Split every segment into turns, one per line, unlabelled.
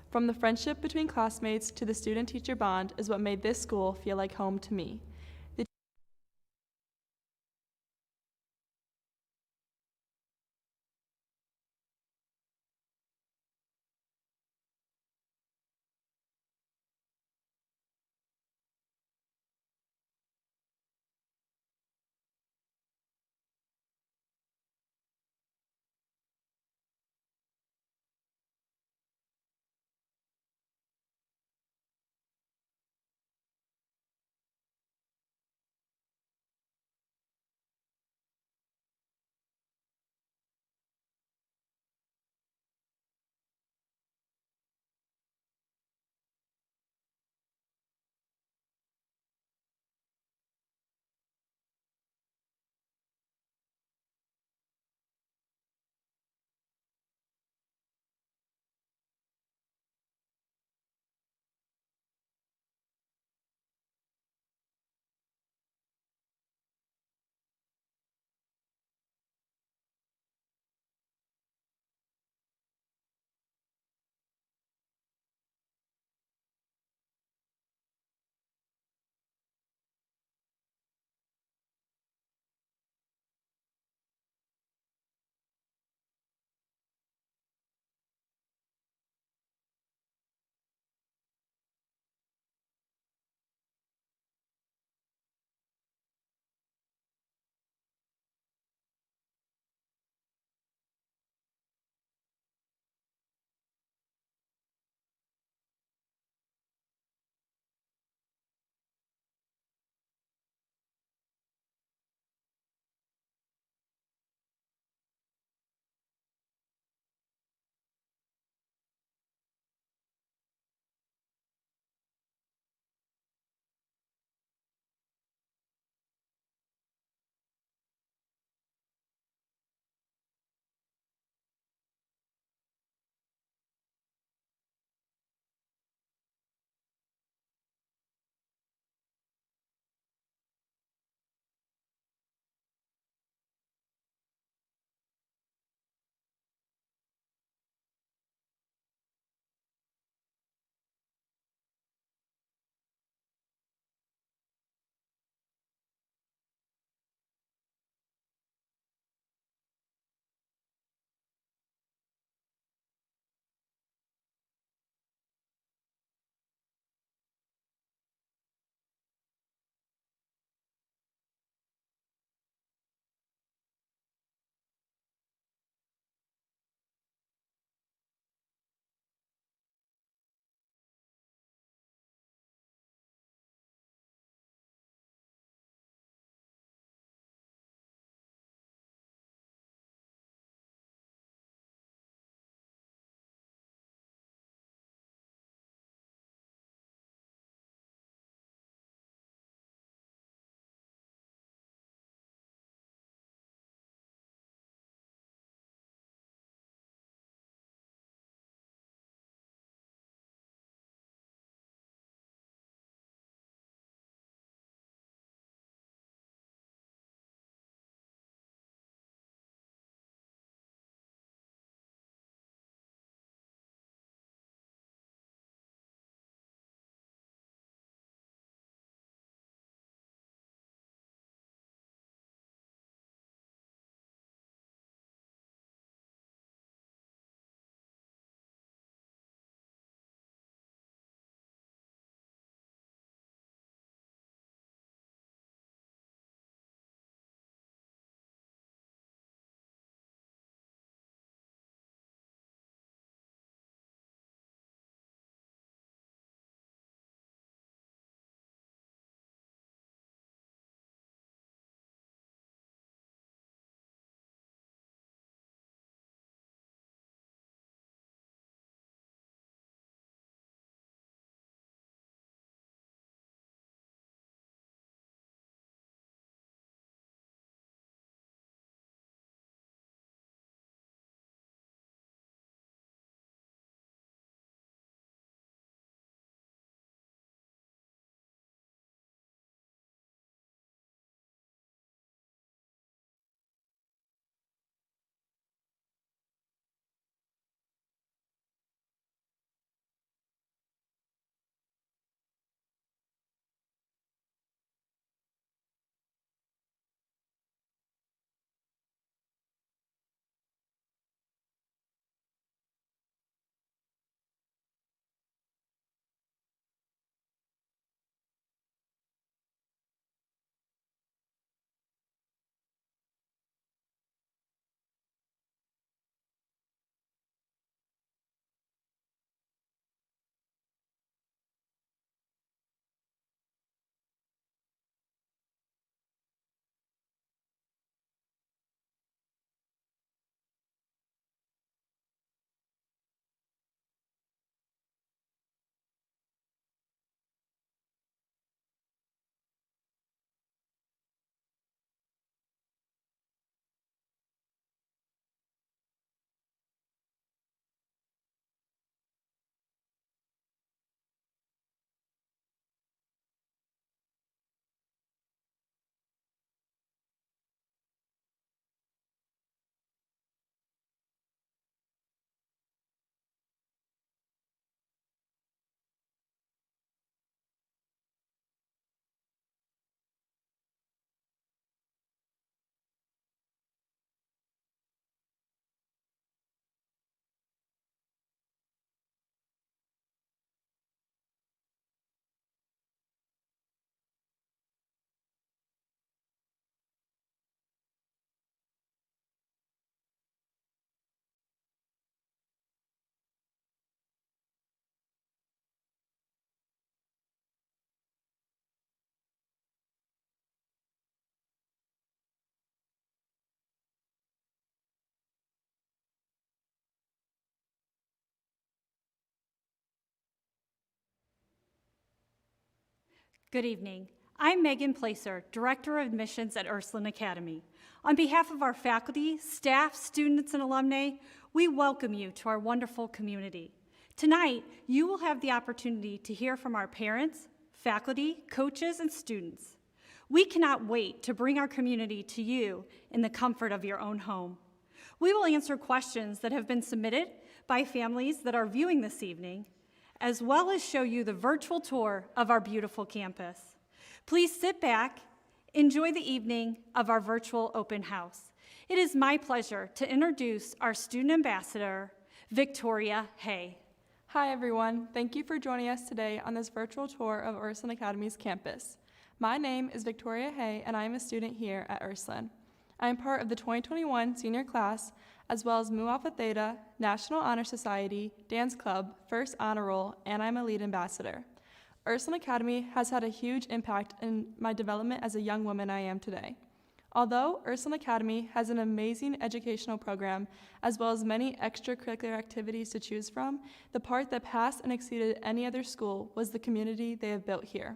From the friendship between classmates to the student-teacher bond is what made this school feel like home to me.
Good evening. I'm Megan Placer, Director of Admissions at Ursuline Academy. On behalf of our faculty, staff, students, and alumni, we welcome you to our wonderful community. Tonight, you will have the opportunity to hear from our parents, faculty, coaches, and students. We cannot wait to bring our community to you in the comfort of your own home. We will answer questions that have been submitted by families that are viewing this evening, as well as show you the virtual tour of our beautiful campus. Please sit back, enjoy the evening of our virtual open house. It is my pleasure to introduce our student ambassador, Victoria Hay.
Hi everyone, thank you for joining us today on this virtual tour of Ursuline Academy's campus. My name is Victoria Hay and I am a student here at Ursuline. I am part of the 2021 senior class, as well as Mu Alpha Theta, National Honor Society, Dance Club, First Honor Roll, and I'm a lead ambassador. Ursuline Academy has had a huge impact in my development as a young woman I am today. Although Ursuline Academy has an amazing educational program, as well as many extracurricular activities to choose from, the part that passed and exceeded any other school was the community they have built here.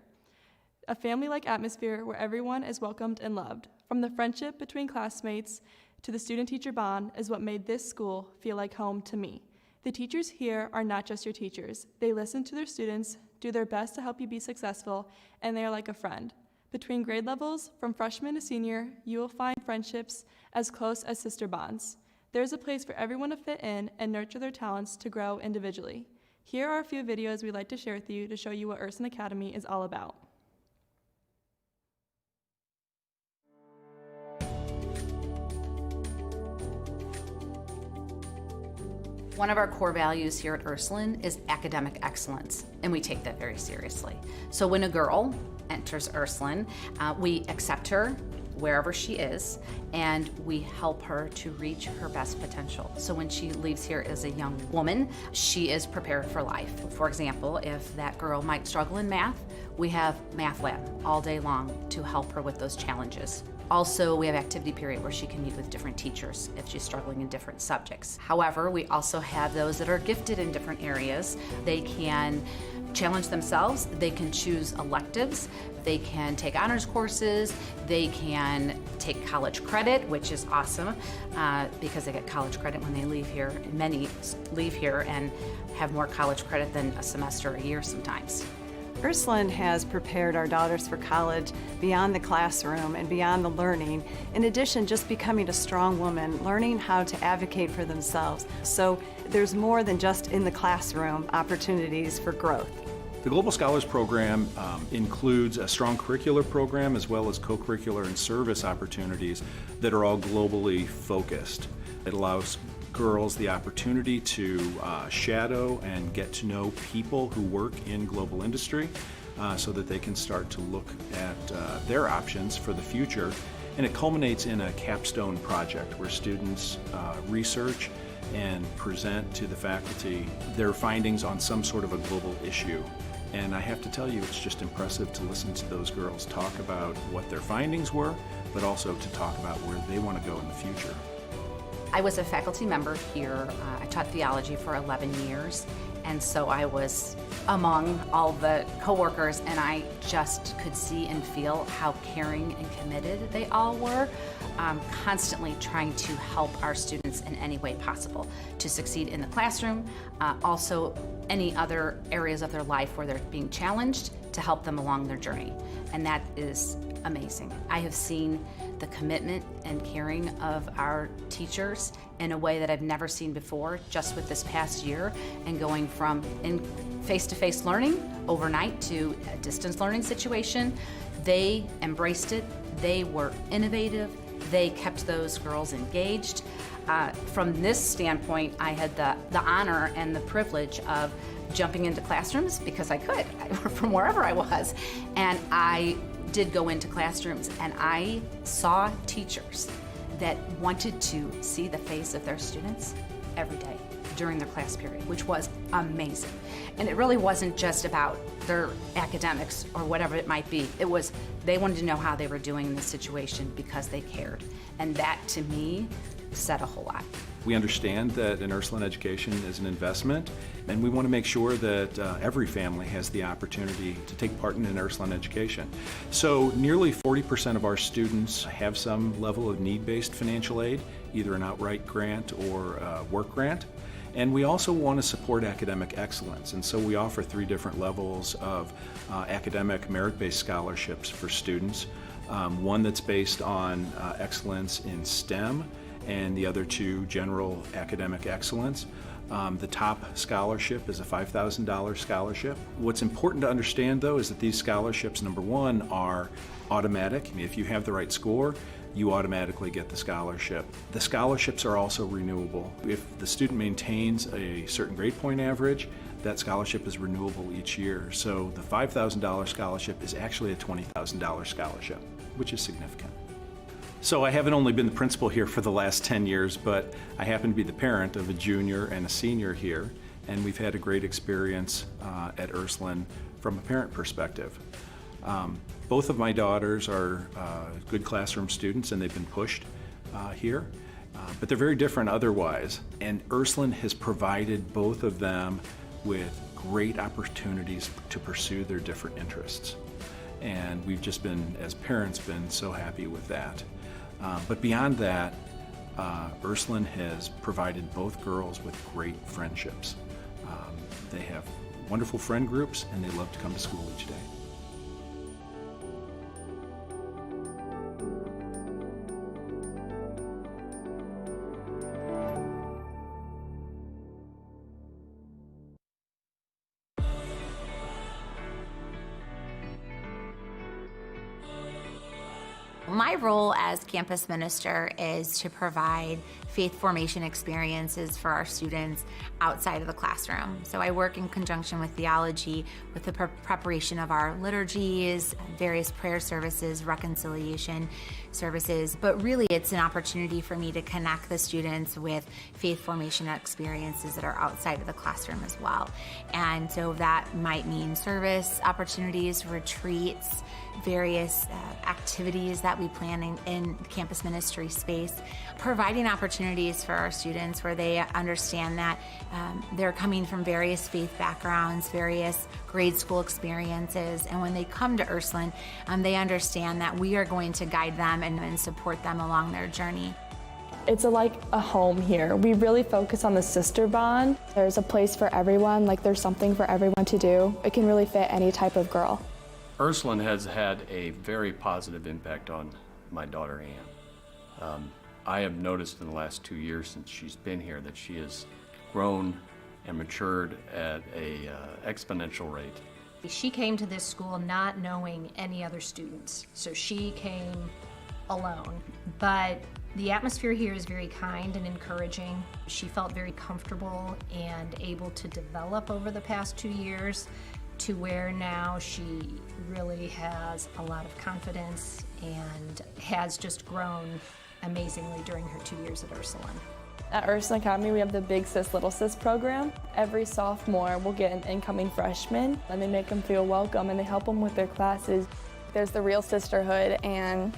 A family-like atmosphere where everyone is welcomed and loved. From the friendship between classmates to the student-teacher bond is what made this school feel like home to me. The teachers here are not just your teachers. They listen to their students, do their best to help you be successful, and they are like a friend. Between grade levels, from freshman to senior, you will find friendships as close as sister bonds. There's a place for everyone to fit in and nurture their talents to grow individually. Here are a few videos we'd like to share with you to show you what Ursuline Academy is all about.
One of our core values here at Ursuline is academic excellence, and we take that very seriously. So when a girl enters Ursuline, we accept her wherever she is, and we help her to reach her best potential. So when she leaves here as a young woman, she is prepared for life. For example, if that girl might struggle in math, we have Math Lab all day long to help her with those challenges. Also, we have activity period where she can meet with different teachers if she's struggling in different subjects. However, we also have those that are gifted in different areas. They can challenge themselves, they can choose electives, they can take honors courses, they can take college credit, which is awesome because they get college credit when they leave here. Many leave here and have more college credit than a semester a year sometimes.
Ursuline has prepared our daughters for college beyond the classroom and beyond the learning. In addition, just becoming a strong woman, learning how to advocate for themselves. So there's more than just in the classroom opportunities for growth.
The Global Scholars Program includes a strong curricular program as well as co-curricular and service opportunities that are all globally focused. It allows girls the opportunity to shadow and get to know people who work in global industry so that they can start to look at their options for the future. And it culminates in a capstone project where students research and present to the faculty their findings on some sort of a global issue. And I have to tell you, it's just impressive to listen to those girls talk about what their findings were, but also to talk about where they want to go in the future.
I was a faculty member here. I taught theology for 11 years, and so I was among all the coworkers, and I just could see and feel how caring and committed they all were, constantly trying to help our students in any way possible to succeed in the classroom, also any other areas of their life where they're being challenged to help them along their journey, and that is amazing. I have seen the commitment and caring of our teachers in a way that I've never seen before just with this past year, and going from in face-to-face learning overnight to a distance learning situation. They embraced it, they were innovative, they kept those girls engaged. From this standpoint, I had the honor and the privilege of jumping into classrooms because I could, from wherever I was, and I did go into classrooms, and I saw teachers that wanted to see the face of their students every day during their class period, which was amazing. And it really wasn't just about their academics or whatever it might be. It was they wanted to know how they were doing in this situation because they cared. And that, to me, said a whole lot.
We understand that an Ursuline education is an investment, and we want to make sure that every family has the opportunity to take part in an Ursuline education. So nearly 40% of our students have some level of need-based financial aid, either an outright grant or a work grant. And we also want to support academic excellence, and so we offer 3 different levels of academic merit-based scholarships for students. One that's based on excellence in STEM, and the other 2 general academic excellence. The top scholarship is a $5,000 scholarship. What's important to understand, though, is that these scholarships, number 1, are automatic. If you have the right score, you automatically get the scholarship. The scholarships are also renewable. If the student maintains a certain grade point average, that scholarship is renewable each year. So the $5,000 scholarship is actually a $20,000 scholarship, which is significant. So I haven't only been the principal here for the last 10 years, but I happen to be the parent of a junior and a senior here, and we've had a great experience at Ursuline from a parent perspective. Both of my daughters are good classroom students, and they've been pushed here, but they're very different otherwise. And Ursuline has provided both of them with great opportunities to pursue their different interests. And we've just been, as parents, been so happy with that. But beyond that, Ursuline has provided both girls with great friendships. They have wonderful friend groups, and they love to come to school each day.
My role as campus minister is to provide faith formation experiences for our students outside of the classroom. So I work in conjunction with theology, with the preparation of our liturgies, various prayer services, reconciliation services, but really it's an opportunity for me to connect the students with faith formation experiences that are outside of the classroom as well. And so that might mean service opportunities, retreats, various activities that we plan in campus ministry space, providing opportunities for our students where they understand that they're coming from various faith backgrounds, various grade school experiences, and when they come to Ursuline, they understand that we are going to guide them and support them along their journey.
It's like a home here. We really focus on the sister bond. There's a place for everyone, like there's something for everyone to do. It can really fit any type of girl.
Ursuline has had a very positive impact on my daughter, Anne. I have noticed in the last 2 years since she's been here that she has grown and matured at a exponential rate.
She came to this school not knowing any other students, so she came alone. But the atmosphere here is very kind and encouraging. She felt very comfortable and able to develop over the past 2 years to where now she really has a lot of confidence and has just grown amazingly during her 2 years at Ursuline.
At Ursuline Academy, we have the Big Sis, Little Sis program. Every sophomore will get an incoming freshman, and they make them feel welcome, and they help them with their classes.
There's the real sisterhood, and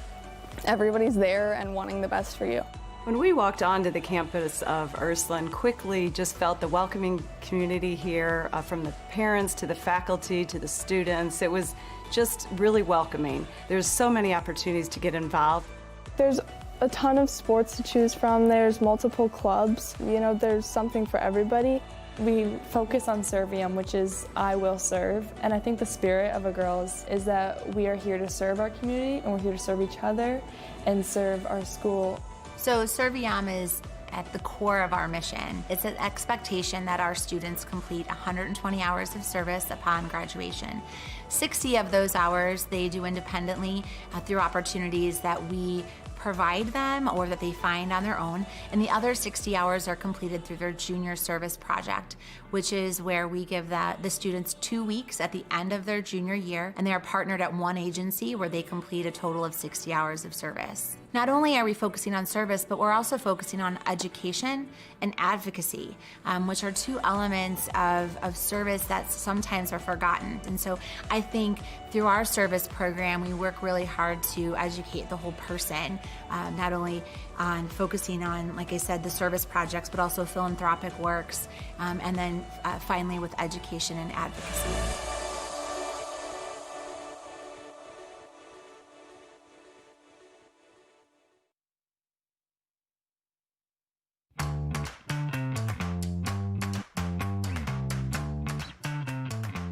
everybody's there and wanting the best for you.
When we walked onto the campus of Ursuline, quickly just felt the welcoming community here, from the parents to the faculty to the students. It was just really welcoming. There's so many opportunities to get involved.
There's a ton of sports to choose from. There's multiple clubs. You know, there's something for everybody.
We focus on Servium, which is I will serve, and I think the spirit of a Girls is that we are here to serve our community, and we're here to serve each other and serve our school.
So Servium is at the core of our mission. It's an expectation that our students complete 120 hours of service upon graduation. 60 of those hours they do independently through opportunities that we provide them or that they find on their own, and the other 60 hours are completed through their junior service project, which is where we give the students 2 weeks at the end of their junior year, and they are partnered at one agency where they complete a total of 60 hours of service. Not only are we focusing on service, but we're also focusing on education and advocacy, which are two elements of service that sometimes are forgotten. And so I think through our service program, we work really hard to educate the whole person, not only on focusing on, like I said, the service projects, but also philanthropic works, and then finally with education and advocacy.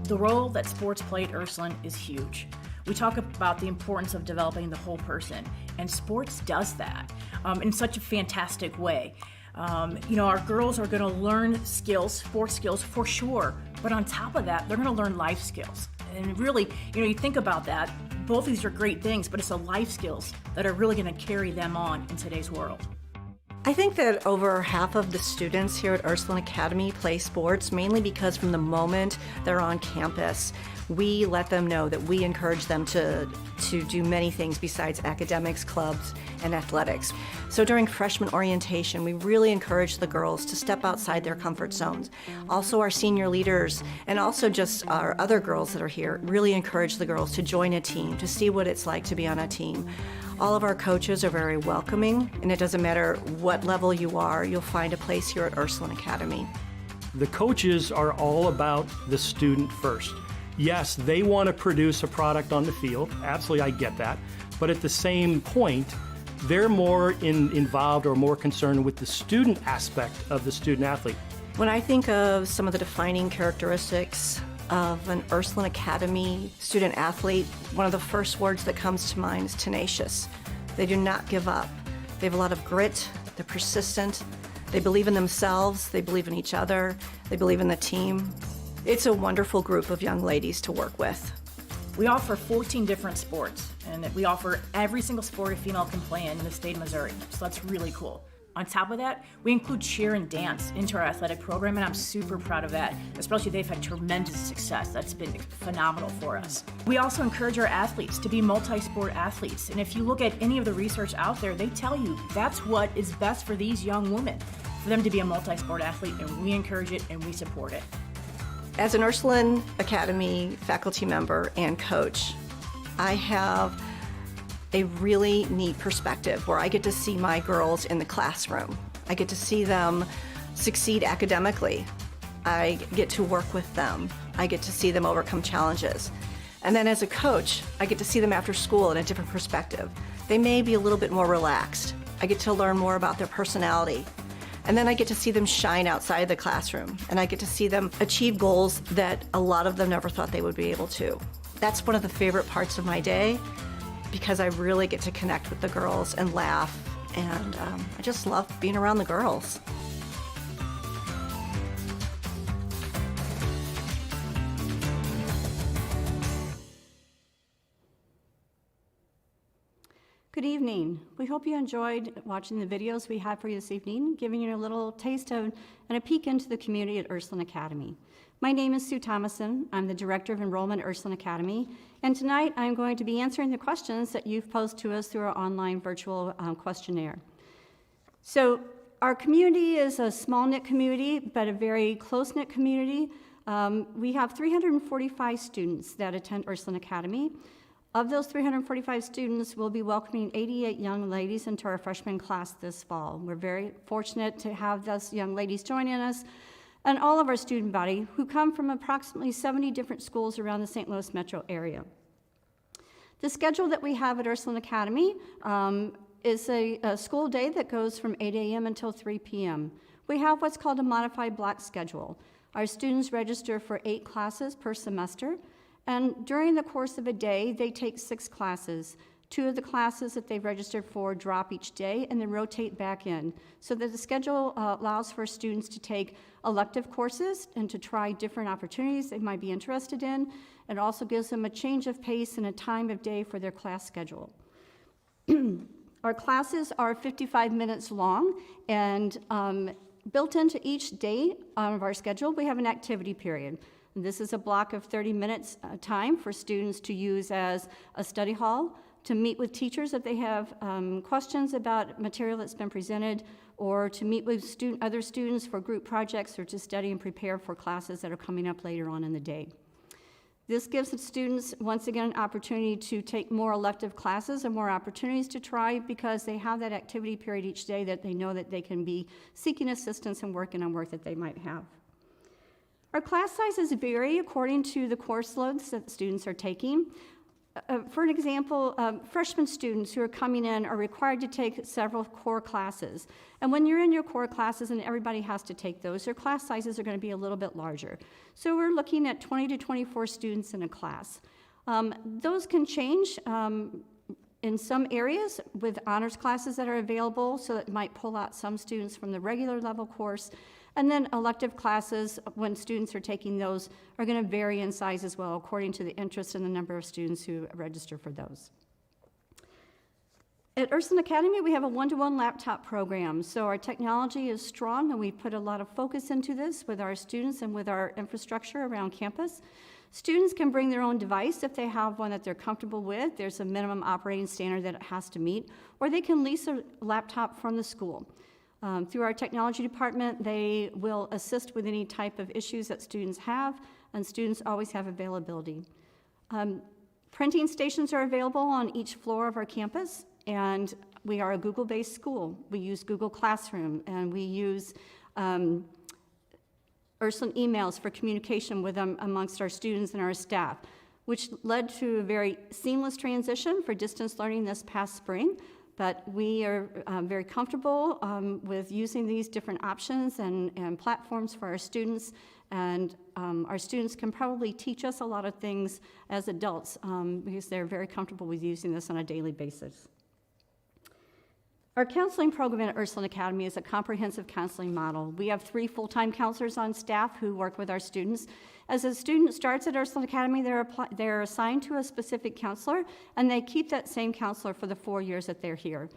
The role that sports play at Ursuline is huge. We talk about the importance of developing the whole person, and sports does that in such a fantastic way. Our girls are going to learn skills, sports skills for sure, but on top of that, they're going to learn life skills. And really, you think about that, both of these are great things, but it's the life skills that are really going to carry them on in today's world.
I think that over half of the students here at Ursuline Academy play sports, mainly because from the moment they're on campus, we let them know that we encourage them to do many things besides academics, clubs, and athletics. So during freshman orientation, we really encourage the girls to step outside their comfort zones. Also, our senior leaders and also just our other girls that are here really encourage the girls to join a team, to see what it's like to be on a team. All of our coaches are very welcoming, and it doesn't matter what level you are, you'll find a place here at Ursuline Academy.
The coaches are all about the student first. Yes, they want to produce a product on the field. Absolutely, I get that. But at the same point, they're more involved or more concerned with the student aspect of the student athlete.
When I think of some of the defining characteristics of an Ursuline Academy student athlete, one of the first words that comes to mind is tenacious. They do not give up. They have a lot of grit, they're persistent, they believe in themselves, they believe in each other, they believe in the team. It's a wonderful group of young ladies to work with.
We offer 14 different sports, and we offer every single sport a female can play in the state of Missouri, so that's really cool. On top of that, we include cheer and dance into our athletic program, and I'm super proud of that. Especially they've had tremendous success. That's been phenomenal for us. We also encourage our athletes to be multi-sport athletes, and if you look at any of the research out there, they tell you that's what is best for these young women, for them to be a multi-sport athlete, and we encourage it and we support it.
As an Ursuline Academy faculty member and coach, I have a really neat perspective where I get to see my girls in the classroom. I get to see them succeed academically. I get to work with them. I get to see them overcome challenges. And then as a coach, I get to see them after school in a different perspective. They may be a little bit more relaxed. I get to learn more about their personality. And then I get to see them shine outside the classroom, and I get to see them achieve goals that a lot of them never thought they would be able to. That's one of the favorite parts of my day, because I really get to connect with the girls and laugh, and I just love being around the girls.
Good evening. We hope you enjoyed watching the videos we had for you this evening, giving you a little taste of and a peek into the community at Ursuline Academy. My name is Sue Thomason. I'm the Director of Enrollment at Ursuline Academy, and tonight I'm going to be answering the questions that you've posed to us through our online virtual questionnaire. So our community is a small-knit community, but a very close-knit community. We have 345 students that attend Ursuline Academy. Of those 345 students, we'll be welcoming 88 young ladies into our freshman class this fall. We're very fortunate to have those young ladies joining us, and all of our student body who come from approximately 70 different schools around the St. Louis metro area. The schedule that we have at Ursuline Academy is a school day that goes from 8 a.m. until 3 p.m. We have what's called a modified block schedule. Our students register for 8 classes per semester, and during the course of a day, they take 6 classes. 2 of the classes that they've registered for drop each day and then rotate back in, so that the schedule allows for students to take elective courses and to try different opportunities they might be interested in. It also gives them a change of pace and a time of day for their class schedule. Our classes are 55 minutes long, and built into each day of our schedule, we have an activity period. This is a block of 30 minutes time for students to use as a study hall, to meet with teachers if they have questions about material that's been presented, or to meet with other students for group projects, or to study and prepare for classes that are coming up later on in the day. This gives the students, once again, an opportunity to take more elective classes and more opportunities to try, because they have that activity period each day that they know that they can be seeking assistance and working on work that they might have. Our class sizes vary according to the course loads that students are taking. For an example, freshman students who are coming in are required to take several core classes. And when you're in your core classes and everybody has to take those, their class sizes are going to be a little bit larger. So we're looking at 20 to 24 students in a class. Those can change in some areas with honors classes that are available, so it might pull out some students from the regular level course. And then elective classes, when students are taking those, are going to vary in size as well, according to the interest and the number of students who register for those. At Ursuline Academy, we have a one-to-one laptop program. So our technology is strong, and we put a lot of focus into this with our students and with our infrastructure around campus. Students can bring their own device if they have one that they're comfortable with. There's a minimum operating standard that it has to meet, or they can lease a laptop from the school. Through our technology department, they will assist with any type of issues that students have, and students always have availability. Printing stations are available on each floor of our campus, and we are a Google-based school. We use Google Classroom, and we use Ursuline emails for communication with them amongst our students and our staff, which led to a very seamless transition for distance learning this past spring. But we are very comfortable with using these different options and platforms for our students. And our students can probably teach us a lot of things as adults because they're very comfortable with using this on a daily basis. Our counseling program at Ursuline Academy is a comprehensive counseling model. We have 3 full-time counselors on staff who work with our students. As a student starts at Ursuline Academy, they're assigned to a specific counselor, and they keep that same counselor for the 4 years that they're here.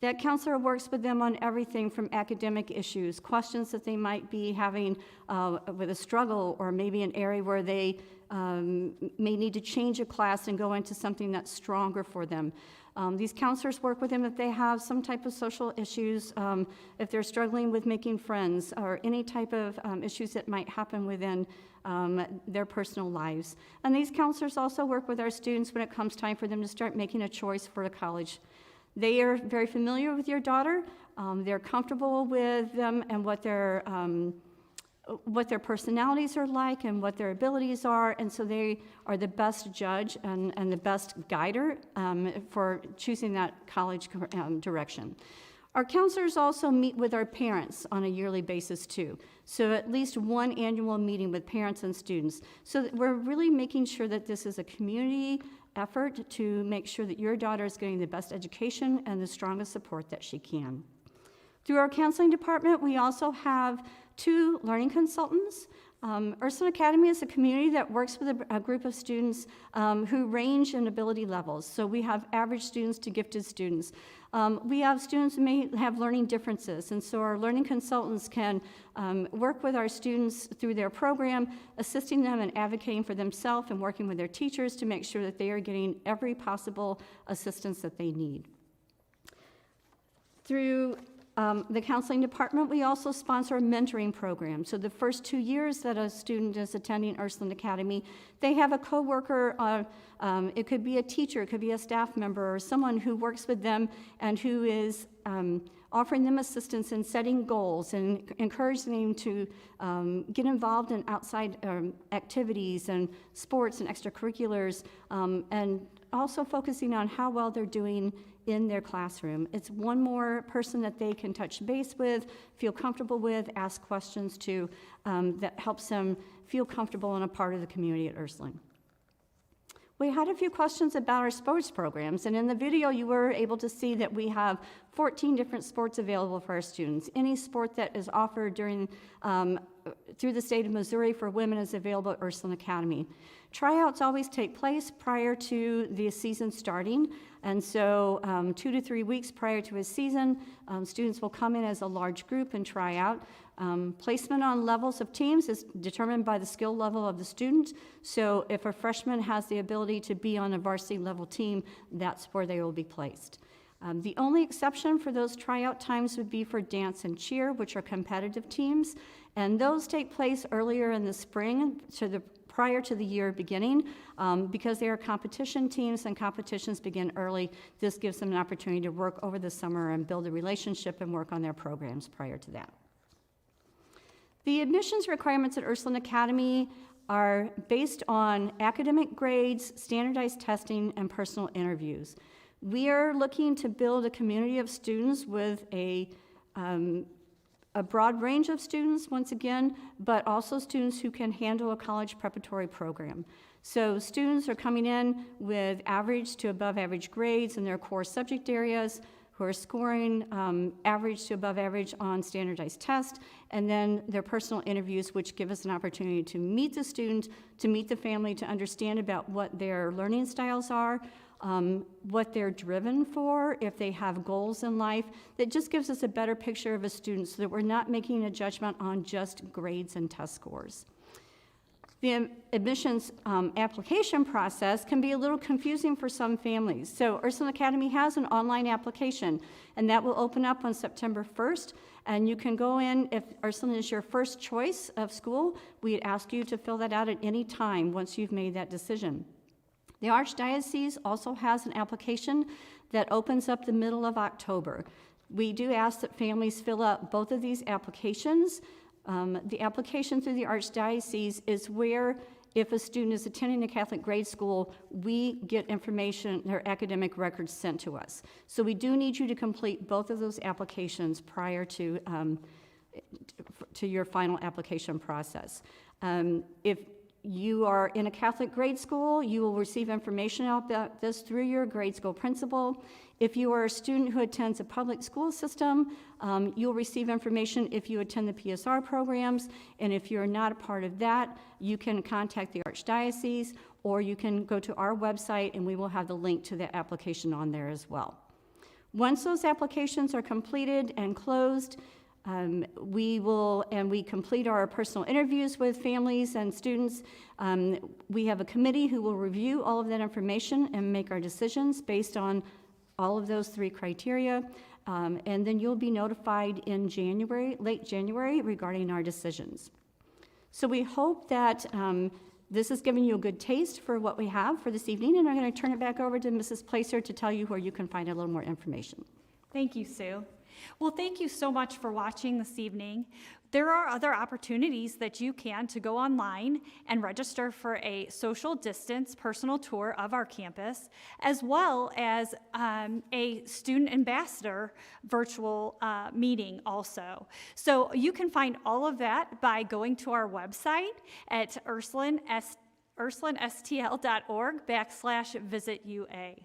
That counselor works with them on everything from academic issues, questions that they might be having with a struggle, or maybe an area where they may need to change a class and go into something that's stronger for them. These counselors work with them if they have some type of social issues, if they're struggling with making friends, or any type of issues that might happen within their personal lives. And these counselors also work with our students when it comes time for them to start making a choice for a college. They are very familiar with your daughter. They're comfortable with them and what their personalities are like and what their abilities are, and so they are the best judge and the best guider for choosing that college direction. Our counselors also meet with our parents on a yearly basis too, so at least one annual meeting with parents and students. So that we're really making sure that this is a community effort to make sure that your daughter is getting the best education and the strongest support that she can. Through our counseling department, we also have 2 learning consultants. Ursuline Academy is a community that works with a group of students who range in ability levels. So we have average students to gifted students. We have students who may have learning differences, and so our learning consultants can work with our students through their program, assisting them and advocating for themselves and working with their teachers to make sure that they are getting every possible assistance that they need. Through the counseling department, we also sponsor a mentoring program. So the first 2 years that a student is attending Ursuline Academy, they have a coworker. It could be a teacher, it could be a staff member, or someone who works with them and who is offering them assistance in setting goals and encouraging them to get involved in outside activities and sports and extracurriculars, and also focusing on how well they're doing in their classroom. It's one more person that they can touch base with, feel comfortable with, ask questions to, that helps them feel comfortable and a part of the community at Ursuline. We had a few questions about our sports programs, and in the video you were able to see that we have 14 different sports available for our students. Any sport that is offered during through the state of Missouri for women is available at Ursuline Academy. Tryouts always take place prior to the season starting, and so 2 to 3 weeks prior to a season, students will come in as a large group and try out. Placement on levels of teams is determined by the skill level of the student. So if a freshman has the ability to be on a varsity level team, that's where they will be placed. The only exception for those tryout times would be for dance and cheer, which are competitive teams, and those take place earlier in the spring prior to the year beginning. Because they are competition teams and competitions begin early, this gives them an opportunity to work over the summer and build a relationship and work on their programs prior to that. The admissions requirements at Ursuline Academy are based on academic grades, standardized testing, and personal interviews. We are looking to build a community of students with a broad range of students, once again, but also students who can handle a college preparatory program. So students are coming in with average to above average grades in their core subject areas, who are scoring average to above average on standardized tests, and then their personal interviews, which give us an opportunity to meet the student, to meet the family, to understand about what their learning styles are, what they're driven for, if they have goals in life. That just gives us a better picture of a student so that we're not making a judgment on just grades and test scores. The admissions application process can be a little confusing for some families. So Ursuline Academy has an online application, and that will open up on September 1st. And you can go in, if Ursuline is your first choice of school, we'd ask you to fill that out at any time once you've made that decision. The Archdiocese also has an application that opens up the middle of October. We do ask that families fill out both of these applications. The application through the Archdiocese is where, if a student is attending a Catholic grade school, we get information, their academic records sent to us. So we do need you to complete both of those applications prior to your final application process. If you are in a Catholic grade school, you will receive information about this through your grade school principal. If you are a student who attends a public school system, you'll receive information if you attend the PSR programs, and if you're not a part of that, you can contact the Archdiocese, or you can go to our website and we will have the link to the application on there as well. Once those applications are completed and closed, we complete our personal interviews with families and students. We have a committee who will review all of that information and make our decisions based on all of those three criteria. And then you'll be notified in January, late January, regarding our decisions. So we hope that this has given you a good taste for what we have for this evening, and I'm going to turn it back over to Mrs. Placer to tell you where you can find a little more information.
Thank you, Sue. Well, thank you so much for watching this evening. There are other opportunities that you can to go online and register for a social distance personal tour of our campus, as well as a student ambassador virtual meeting also. So you can find all of that by going to our website at ursulinestl.org/visit-UA.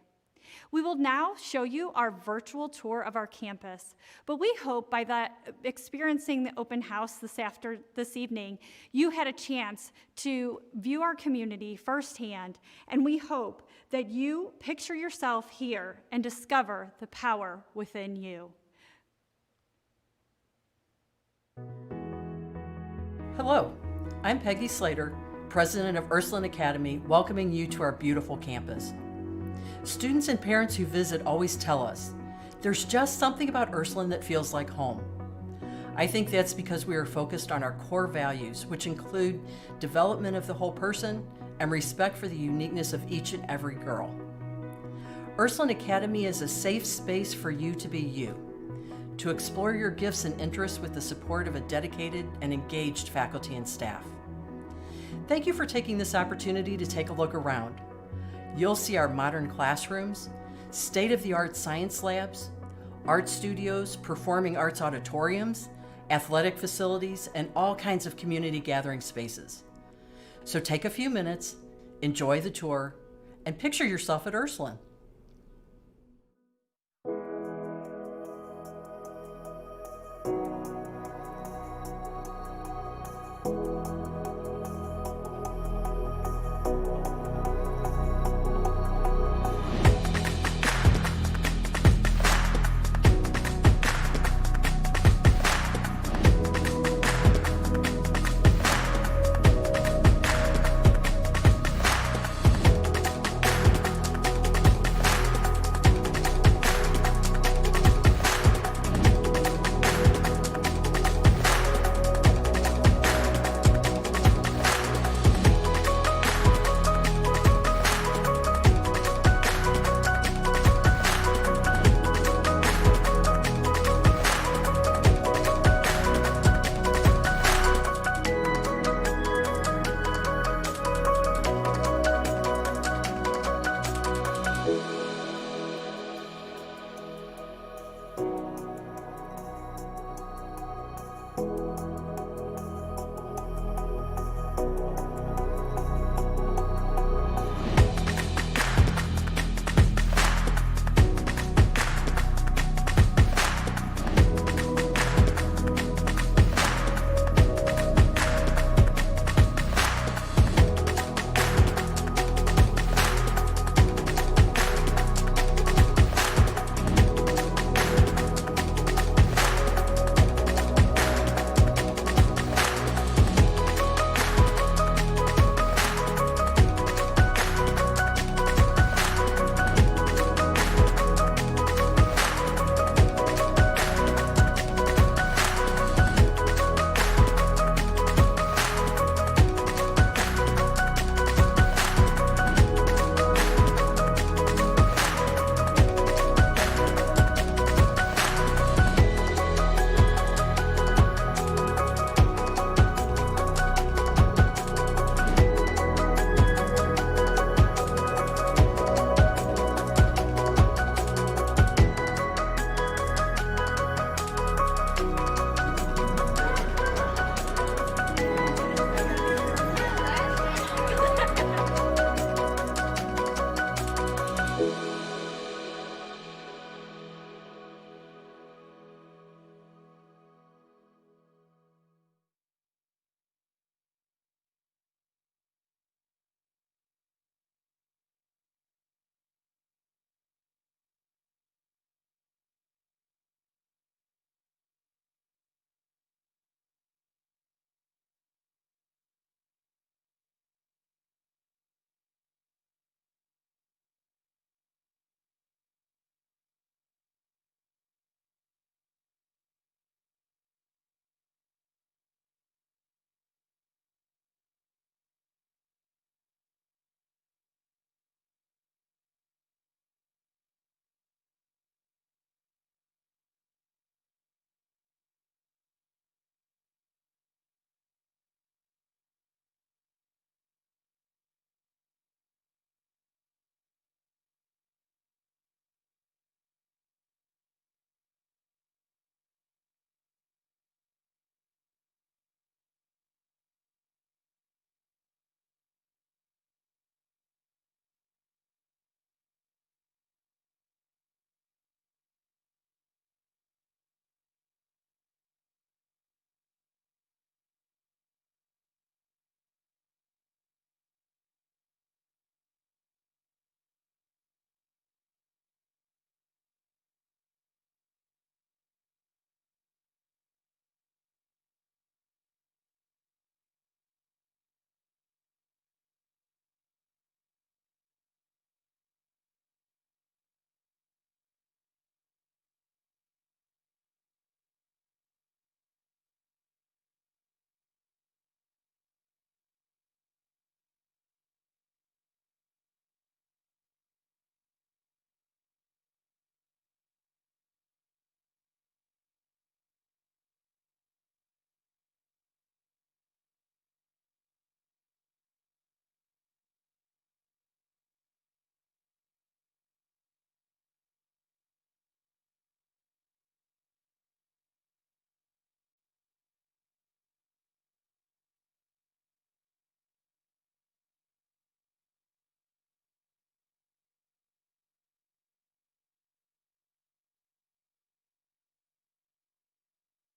We will now show you our virtual tour of our campus, but we hope by that experiencing the open house this evening, you had a chance to view our community firsthand, and we hope that you picture yourself here and discover the power within you.
Hello, I'm Peggy Slater, President of Ursuline Academy, welcoming you to our beautiful campus. Students and parents who visit always tell us, there's just something about Ursuline that feels like home. I think that's because we are focused on our core values, which include development of the whole person and respect for the uniqueness of each and every girl. Ursuline Academy is a safe space for you to be you, to explore your gifts and interests with the support of a dedicated and engaged faculty and staff. Thank you for taking this opportunity to take a look around. You'll see our modern classrooms, state-of-the-art science labs, art studios, performing arts auditoriums, athletic facilities, and all kinds of community gathering spaces. So take a few minutes, enjoy the tour, and picture yourself at Ursuline.
you.